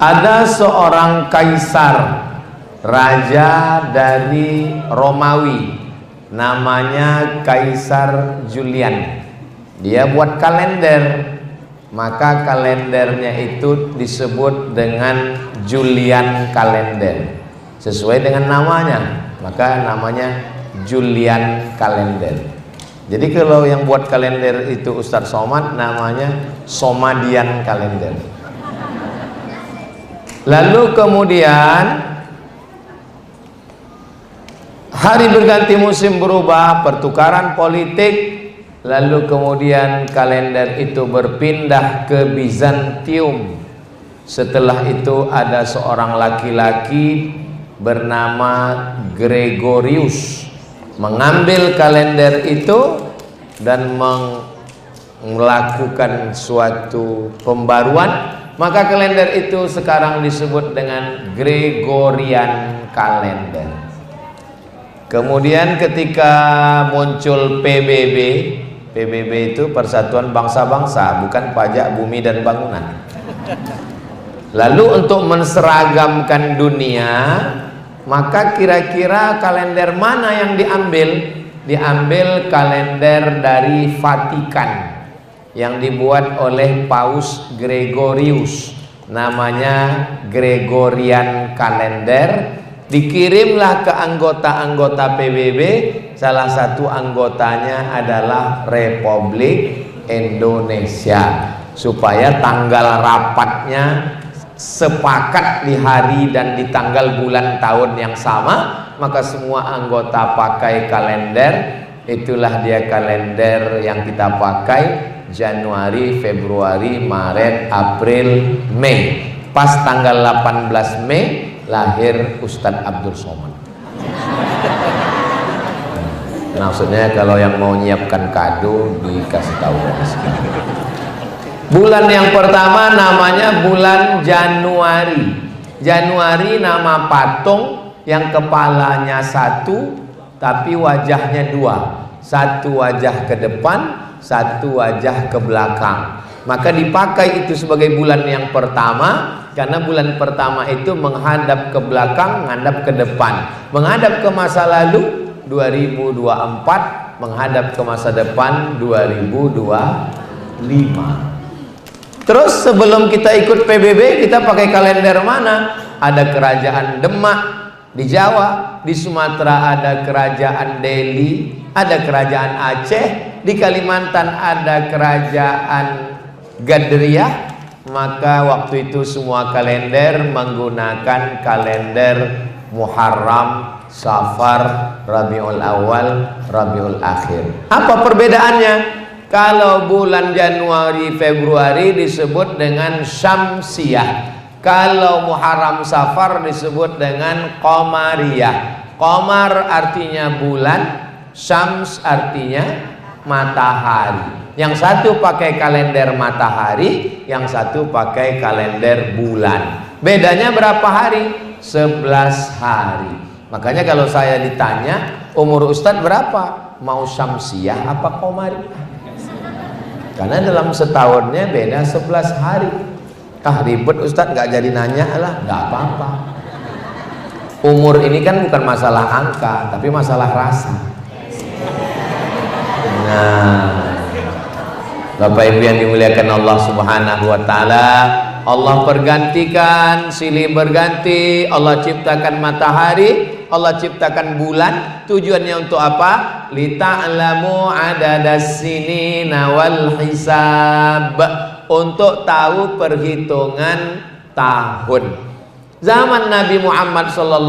Ada seorang kaisar, raja dari Romawi, namanya Kaisar Julian. Dia buat kalender, maka kalendernya itu disebut dengan Julian kalender, sesuai dengan namanya, maka namanya Julian kalender. Jadi kalau yang buat kalender itu Ustadz Somad, namanya Somadian kalender. Lalu kemudian hari berganti musim berubah, pertukaran politik, lalu kemudian kalender itu berpindah ke Bizantium. Setelah itu ada seorang laki-laki bernama Gregorius mengambil kalender itu dan melakukan suatu pembaruan. Maka kalender itu sekarang disebut dengan Gregorian kalender. Kemudian ketika muncul PBB, PBB itu Persatuan Bangsa-Bangsa, bukan Pajak Bumi dan Bangunan. Lalu untuk menseragamkan dunia, maka kira-kira kalender mana yang diambil? Diambil kalender dari Vatikan yang dibuat oleh Paus Gregorius, namanya Gregorian kalender. Dikirimlah ke anggota-anggota PBB, salah satu anggotanya adalah Republik Indonesia, supaya tanggal rapatnya sepakat di hari dan di tanggal bulan tahun yang sama. Maka semua anggota pakai kalender. Itulah dia kalender yang kita pakai, Januari, Februari, Maret, April, Mei. Pas tanggal 18 Mei lahir Ustadz Abdul Somad. Maksudnya kalau yang mau nyiapkan kado dikasih tahu. Bulan yang pertama namanya bulan Januari. Januari nama patung yang kepalanya satu tapi wajahnya dua. Satu wajah ke depan, satu wajah ke belakang. Maka dipakai itu sebagai bulan yang pertama, karena bulan pertama itu menghadap ke belakang, menghadap ke depan, menghadap ke masa lalu 2024, menghadap ke masa depan 2025. Terus sebelum kita ikut PBB, kita pakai kalender mana? Ada kerajaan Demak di Jawa, di Sumatera ada kerajaan Delhi, ada kerajaan Aceh, di Kalimantan ada kerajaan Gadriah. Maka waktu itu semua kalender menggunakan kalender Muharram, Safar, Rabiul Awal, Rabiul Akhir. Apa perbedaannya? Kalau bulan Januari, Februari disebut dengan Syamsiyah. Kalau Muharram, Safar disebut dengan Qamariyah. Qamar artinya bulan, Syams artinya matahari. Yang satu pakai kalender matahari, yang satu pakai kalender bulan. Bedanya berapa hari? 11 hari. Makanya kalau saya ditanya, umur Ustadz berapa? Mau Syamsiyah apa Qamariyah? Karena dalam setahunnya beda 11 hari. Ah ribet Ustadz, nggak jadi nanya lah. Nggak apa-apa. Umur ini kan bukan masalah angka, tapi masalah rasa. Nah, Bapak Ibu yang dimuliakan Allah Subhanahu wa taala, Allah pergantikan, silih berganti. Allah ciptakan matahari, Allah ciptakan bulan. Tujuannya untuk apa? Lita'lamu adadas sinina wal hisab, untuk tahu perhitungan tahun. Zaman Nabi Muhammad SAW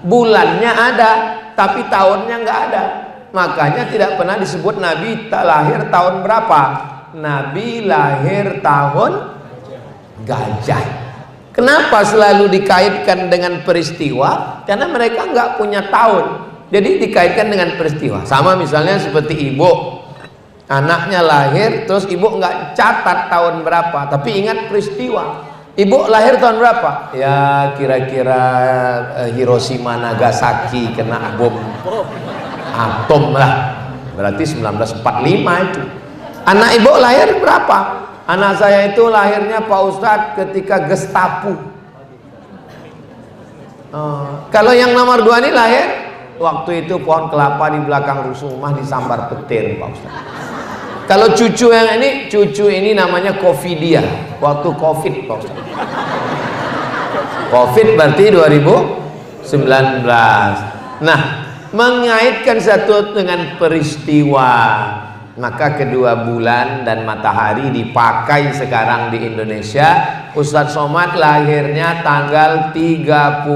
bulannya ada, tapi tahunnya nggak ada. Makanya tidak pernah disebut Nabi tak lahir tahun berapa. Nabi lahir tahun gajah. Kenapa selalu dikaitkan dengan peristiwa? Karena mereka nggak punya tahun, jadi dikaitkan dengan peristiwa. Sama misalnya seperti ibu, anaknya lahir terus ibu nggak catat tahun berapa, tapi ingat peristiwa. Ibu lahir tahun berapa? Ya kira-kira Hiroshima Nagasaki kena bom atom lah, berarti 1945 itu. Anak ibu lahir berapa? Anak saya itu lahirnya Pak Ustadz ketika Gestapo. Kalau yang nomor 2 ini lahir waktu itu pohon kelapa di belakang rumah disambar petir Pak Ustadz. Kalau cucu yang ini, cucu ini namanya Covidia, waktu Covid Pak Ustadz. Covid berarti 2019. Nah, mengaitkan satu dengan peristiwa, maka kedua bulan dan matahari dipakai sekarang di Indonesia. Ustadz Somad lahirnya tanggal 30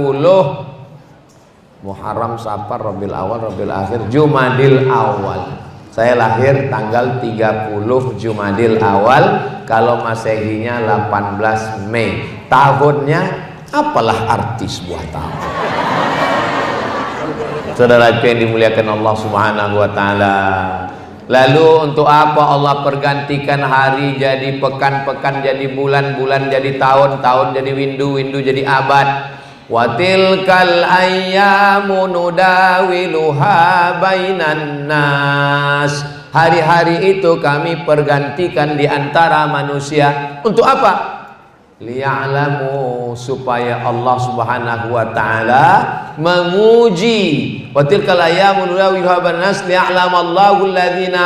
Muharram, Safar, Rabiul Awal, Rabiul Akhir, Jumadil Awal. Saya lahir tanggal 30 Jumadil Awal, kalau Masehinya 18 Mei. Tahunnya apalah arti sebuah tahun. Saudaraku yang dimuliakan Allah Subhanahu wa taala. Lalu untuk apa Allah pergantikan hari jadi pekan, pekan jadi bulan, bulan jadi tahun, tahun jadi windu, windu jadi abad. Wa tilkal ayyamu nudawiluha bainan nas. Hari-hari itu kami pergantikan di antara manusia. Untuk apa? Liya'lamu, supaya Allah Subhanahu wa taala menguji. Wa tilkal ayyamu nudawiluha bainan nas liya'lamallahu alladhina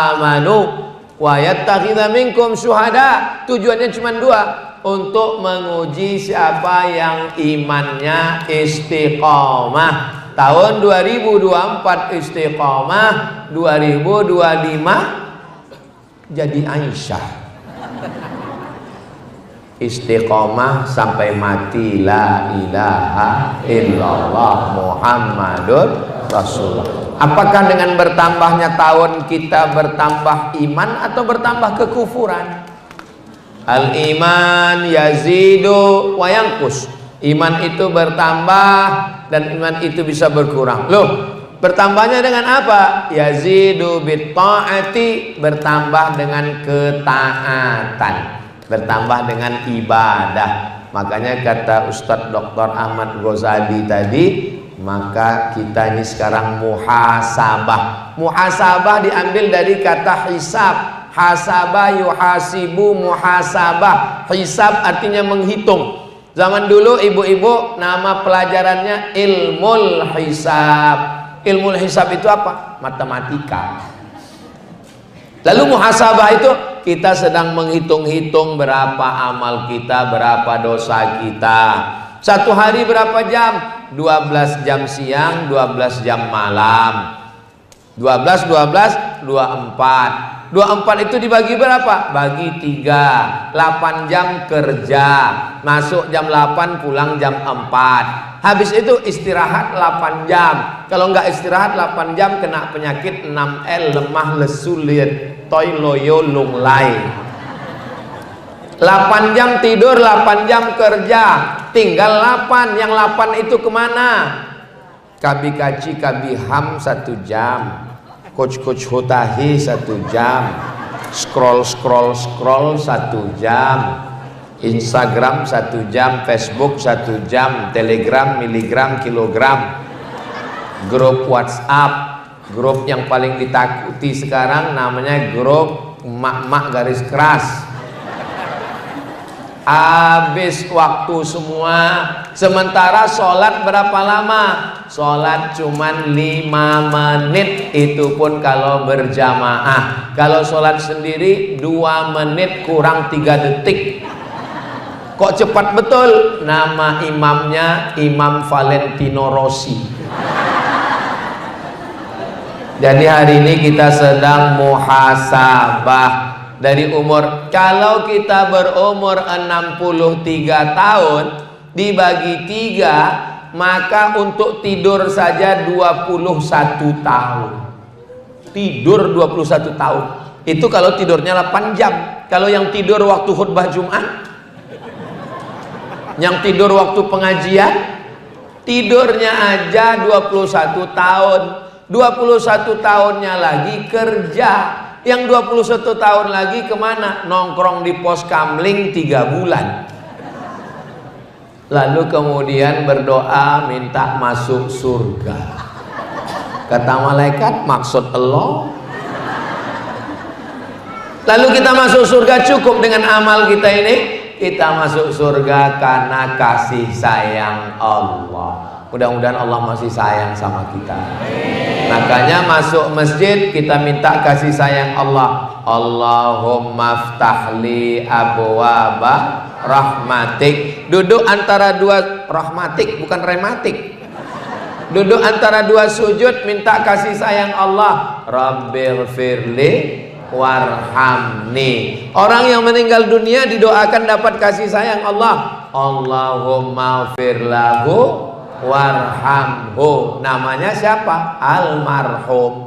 amanu wa yattakhidha minkum syuhada. Tujuannya cuma 2, untuk menguji siapa yang imannya istiqomah. Tahun 2024 istiqomah, 2025 jadi Aisyah. Istiqomah sampai mati, la ilaha illallah Muhammadur Rasulullah. Apakah dengan bertambahnya tahun kita bertambah iman atau bertambah kekufuran? Al-iman yazidu wa yanqus. Iman itu bertambah dan iman itu bisa berkurang. Loh, bertambahnya dengan apa? Yazidu bitta'ati, bertambah dengan ketaatan, bertambah dengan ibadah. Makanya kata Ustadz Dr. Ahmad Ghazali tadi, maka kita ini sekarang muhasabah. Muhasabah diambil dari kata hisab. Hasabah yuhasibu, muhasabah. Hisab artinya menghitung. Zaman dulu ibu-ibu nama pelajarannya ilmul hisab. Ilmul hisab itu apa? Matematika. Lalu muhasabah itu kita sedang menghitung-hitung berapa amal kita, berapa dosa kita. Satu hari berapa jam? 12 jam siang, 12 jam malam. 12, 12, 24. 24 itu dibagi berapa? Bagi 3. 8 jam kerja, masuk jam 8, pulang jam 4. Habis itu istirahat 8 jam. Kalau nggak istirahat 8 jam kena penyakit 6L, lemah, lesu, liat, toy, loyo, lunglai. 8 jam tidur, 8 jam kerja, tinggal 8. Yang 8 itu kemana? Kabi kaci, kabi ham 1 jam, coach hotahi 1 jam, scroll 1 jam, Instagram 1 jam, Facebook 1 jam, Telegram, miligram, kilogram, grup WhatsApp, grup yang paling ditakuti sekarang namanya grup emak-emak garis keras. Habis waktu semua. Sementara sholat berapa lama? Sholat cuman 5 menit, itu pun kalau berjamaah. Kalau sholat sendiri 2 menit kurang 3 detik. Kok cepat betul? Nama imamnya Imam Valentino Rossi. Jadi hari ini kita sedang muhasabah. Dari umur, kalau kita berumur 63 tahun dibagi 3, maka untuk tidur saja 21 tahun. Tidur 21 tahun. Itu kalau tidurnya 8 jam. Kalau yang tidur waktu khutbah Jumat, yang tidur waktu pengajian, tidurnya aja 21 tahun. 21 tahunnya lagi kerja. Yang 21 tahun lagi kemana? Nongkrong di pos kamling 3 bulan. Lalu kemudian berdoa minta masuk surga. Kata malaikat, maksud Allah Lalu kita masuk surga cukup dengan amal kita ini? Kita masuk surga karena kasih sayang Allah. Mudah-mudahan Allah masih sayang sama kita. Makanya masuk masjid kita minta kasih sayang Allah. Allahumma ftahli abwaba rahmatik. Duduk antara dua rahmatik, bukan rematik. Duduk antara dua sujud minta kasih sayang Allah. Rabbil firli warhamni. Orang yang meninggal dunia didoakan dapat kasih sayang Allah. Allahumma firlahu warhamhu. Namanya siapa? Almarhum.